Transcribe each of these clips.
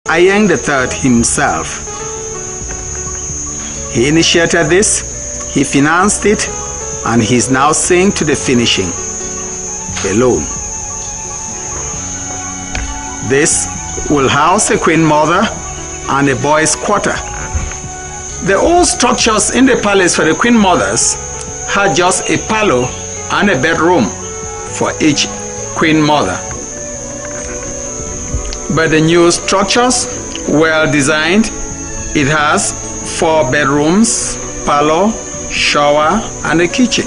Ayeng III himself. He initiated this, he financed it, and he's now seeing to the finishing alone. This will house a queen mother and a boys' quarter. The old structures in the palace for the queen mothers had just a parlor and a bedroom for each queen mother. But the new structures, well designed, it has 4 bedrooms, parlor, shower, and a kitchen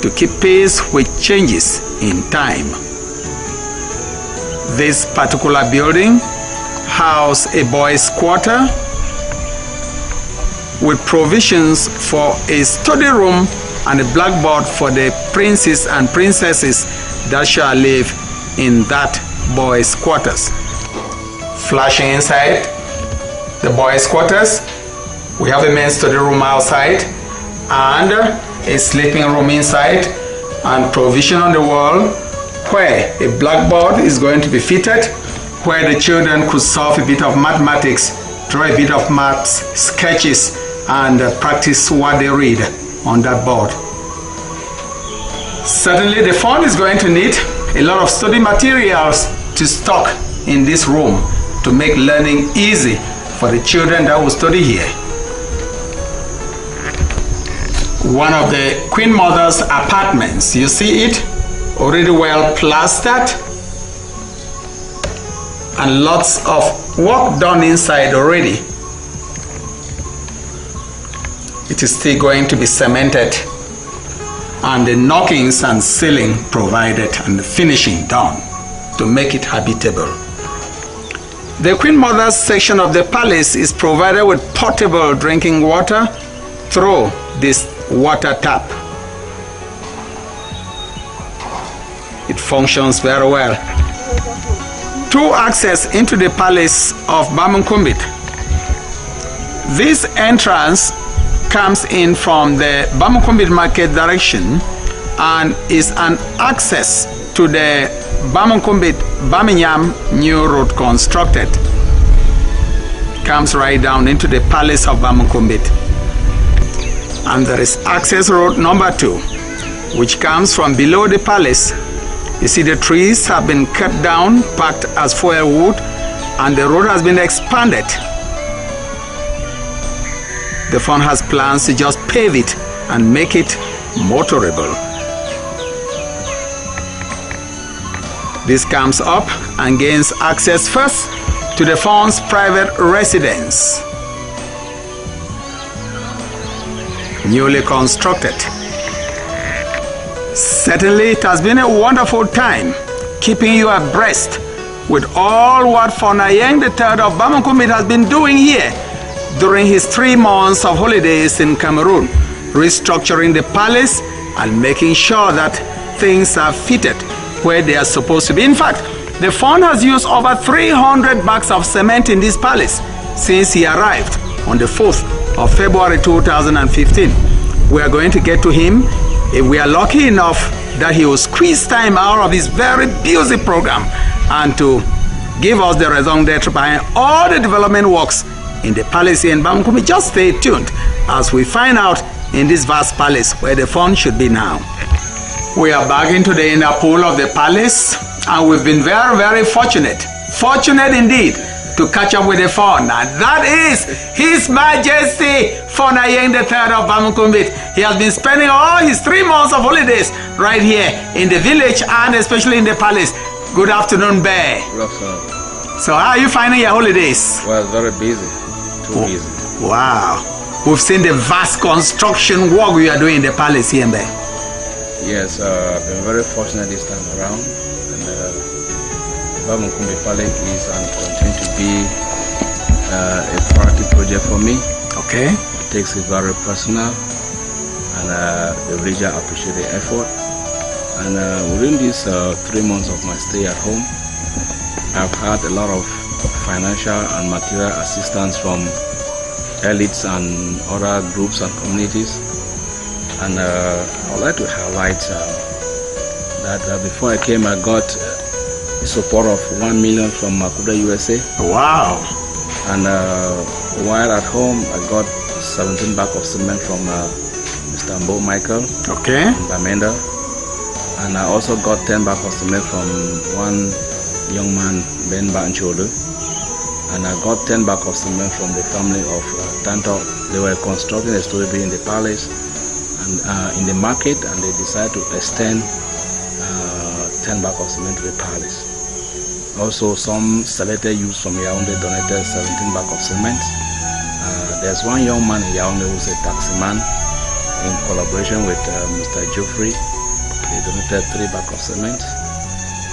to keep pace with changes in time. This particular building houses a boys' quarter with provisions for a study room and a blackboard for the princes and princesses that shall live in that boys' quarters. Flashing inside the boys' quarters, we have a men's study room outside and a sleeping room inside, and provision on the wall where a blackboard is going to be fitted, where the children could solve a bit of mathematics, draw a bit of maths, sketches, and practice what they read on that board. Certainly the Fon'S is going to need a lot of study materials to stock in this room to make learning easy for the children that will study here. One of the Queen Mother's apartments, you see it? Already well plastered and lots of work done inside already. It is still going to be cemented and the knockings and ceiling provided and the finishing done to make it habitable. The Queen Mother's section of the palace is provided with portable drinking water through this water tap. It functions very well. 2 access into the palace of Bamunkumbit. This entrance comes in from the Bamunkumbit market direction and is an access to the Bamunkumbit Baminyam new road constructed. Comes right down into the palace of Bamunkumbit. And there is access road number 2, which comes from below the palace. You see the trees have been cut down, packed as firewood, and the road has been expanded. The Fon'S has plans to just pave it and make it motorable. This comes up and gains access first to the Fon'S private residence, newly constructed. Certainly it has been a wonderful time keeping you abreast with all what Fon'S Ayeng III of Bamunkumbit has been doing here during his 3 months of holidays in Cameroon, restructuring the palace and making sure that things are fitted where they are supposed to be. In fact, the Fon'S has used over 300 bags of cement in this palace since he arrived on the 4th of February 2015. We are going to get to him if we are lucky enough that he will squeeze time out of his very busy program and to give us the raison d'etre behind all the development works in the palace here in Bamunkumbit. Just stay tuned as we find out in this vast palace where the Fon'S should be now. We are back into the inner pool of the palace and we've been very, very fortunate indeed to catch up with the Fon'S. And that is His Majesty Fon'S Ayeng III of Bamunkumbit. He has been spending all his 3 months of holidays right here in the village and especially in the palace. Good afternoon, Bear. Good afternoon. So how are you finding your holidays? Well, very busy. Too busy. Wow. We've seen the vast construction work we are doing in the palace here, Bear. Yes, I've been very fortunate this time around. And Bamunkumbit Palace is and continue to be a priority project for me. Okay. It takes it very personal, and the region appreciate the effort. And within these 3 months of my stay at home, I've had a lot of financial and material assistance from elites and other groups and communities. And I would like to highlight that before I came, I got the support of 1 million from Makuda, USA. Wow. And while at home, I got 17 bags of cement from Mr. Mbo Michael Okay. in Bamenda. And I also got 10 bags of cement from one young man, Ben Bancholo. And I got 10 bags of cement from the family of Tanto. They were constructing a story in the palace and in the market, and they decided to extend 10 bags of cement to the palace. Also, some selected youths from Yaoundé donated 17 bags of cement. There's one young man in Yaoundé who's a taximan. In collaboration with Mr. Geoffrey, they donated 3 bags of cement.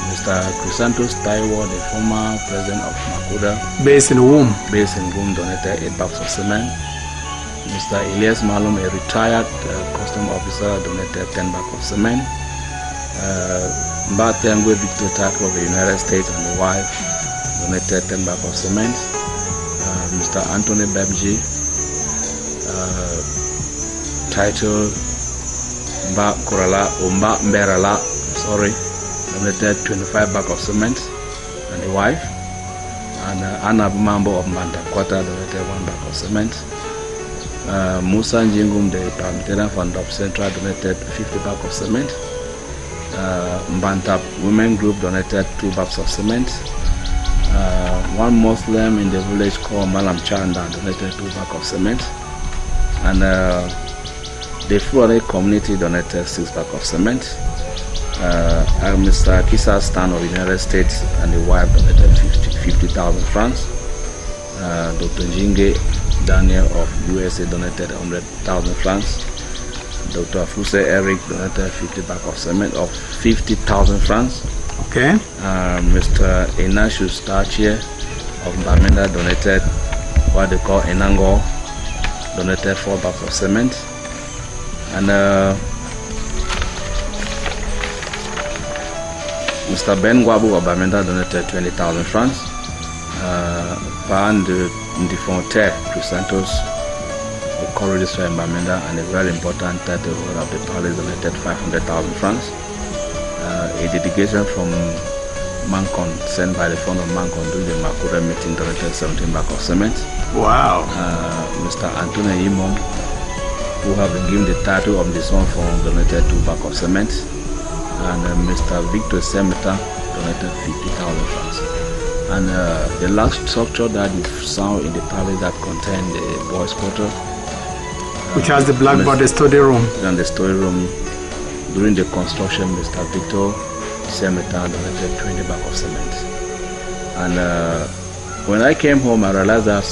Mr. Chrysanthus Taiwo, the former president of Makuda, Based in Womb. donated 8 bags of cement. Mr. Elias Malum, a retired custom officer, donated 10 bags of cement. Mbatengwe Victor Taco of the United States and the wife donated 10 bags of cement. Mr. Anthony Babji, title Mba Kurala, Mba Mberala, donated 25 bags of cement and the wife. And Anna Mambo of Mantakwata donated 1 bag of cement. Musa Njingum, the parliamentarian fund of Central, donated 50 bags of cement. Mbantap Women Group donated 2 bags of cement. One Muslim in the village called Malam Chanda donated 2 bags of cement. And the Flore community donated 6 bags of cement. Mr. Kisa Stan of the United States and the wife donated 50,000 francs. Dr. Jinge Daniel of USA donated 100,000 francs. Dr. Fuse Eric donated 50 bags of cement of 50,000 francs. Okay. Mr. Enashu Starchie of Bamenda donated what they call Enango, donated 4 bags of cement. And Mr. Ben Gwabu of Bamenda donated 20,000 francs. Pan de Fon'S, Chrysanthus, the corridors in Bamenda, and a very important title holder of the palace donated 500,000 francs. A delegation from Mancon, sent by the fund of Mancon during the Makuda meeting, donated 17 bags of cement. Wow. Mr. Anthony Imom, who have been given the title of the Son Fund, donated 2 bags of cement. And Mr. Victor Semeta donated 50,000 francs. And the last structure that you saw in the palace that contained the boys' quarter, which has the blackboard, the study room. And the study room, during the construction, Mr. Victor Semeta donated 20 bags of cement. And when I came home, I realized that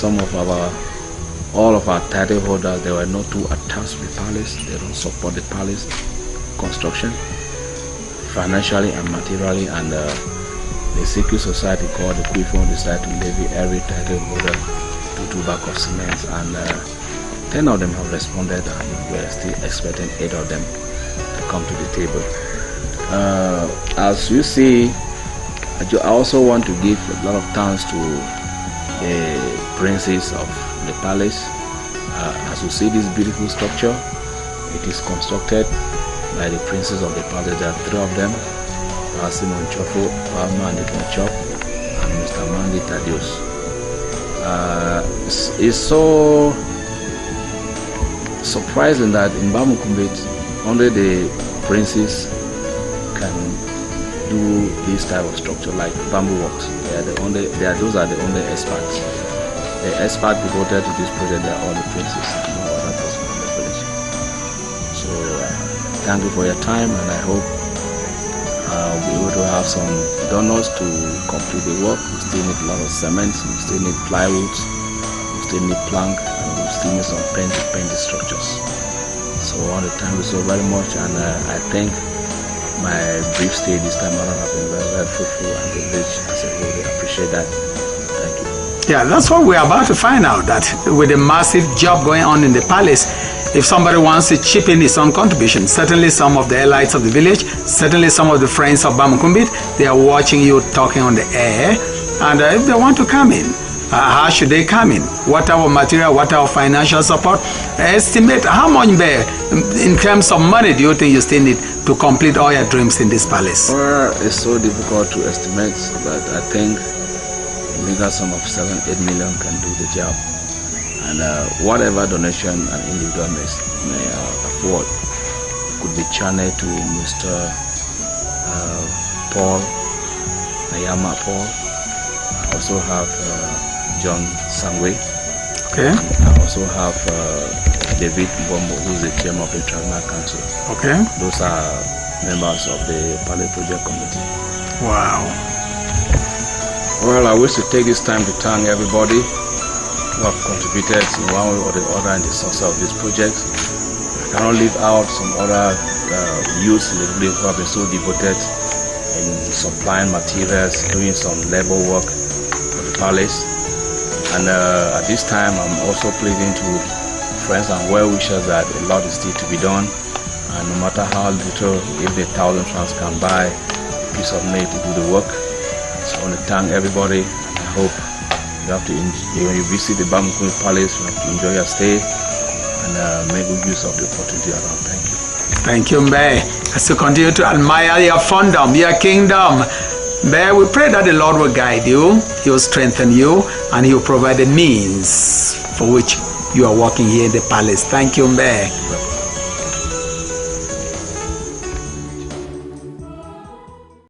all of our title holders, they were not too attached to the palace. They don't support the palace construction financially and materially. And the secret society called the Quifon decided to levy every title holder 2 bags of cement, and 10 of them have responded, and we're still expecting 8 of them to come to the table. As you see, I also want to give a lot of thanks to the princes of the palace. As you see this beautiful structure, it is constructed by the princes of the palace. There are 3 of them: Simon Chofo, Mandi Chop, and Mr. Mandi Tadius. It's so surprising that in Bamunkumbit, only the princes can do this type of structure, like bamboo works. Those are the only experts. The experts devoted to this project, they are all the princes, no other person in the village. So thank you for your time, and I hope we'll be able to have some donors to complete the work. We still need a lot of cement, we still need plywood, we still need plank, and we still need some paint to paint the structures. So I want to thank you so very much, and I think my brief stay this time around has been very, very fruitful, and the village as a whole, I appreciate that. Thank you. Yeah, that's what we're about to find out, that with the massive job going on in the palace, if somebody wants to chip in his own contribution, certainly some of the elites of the village, certainly some of the friends of Bamunkumbit, they are watching you talking on the air, and if they want to come in, How should they come in? What type of material, what type of financial support? Estimate how much in terms of money do you think you still need to complete all your dreams in this palace? Well, it's so difficult to estimate, but I think a meager sum of 7-8 million can do the job. And whatever donation an individual may afford could be channeled to Mr. Paul, Ayama Paul. I also have John Sangwe. Okay. I also have David Bombo, who is the chairman of the International Council. Okay. Those are members of the Palace Project Committee. Wow. Well, I wish to take this time to thank everybody who have contributed in one way or the other in the success of this project. I cannot leave out some other youths in the village who have been so devoted in supplying materials, doing some labor work for the palace. And at this time, I'm also pleading to friends and well-wishers that a lot is still to be done. And no matter how little, if the 1,000 francs can buy a piece of meat to do the work. So I want to thank everybody. I hope you have to enjoy, when you visit the Bamunkumbit Palace, you have to enjoy your stay and make good use of the opportunity around. Thank you. Thank you, Mbe. As you continue to admire your fondom, your kingdom, Mbe, we pray that the Lord will guide you, He will strengthen you, and He will provide the means for which you are walking here in the palace. Thank you, Mbe.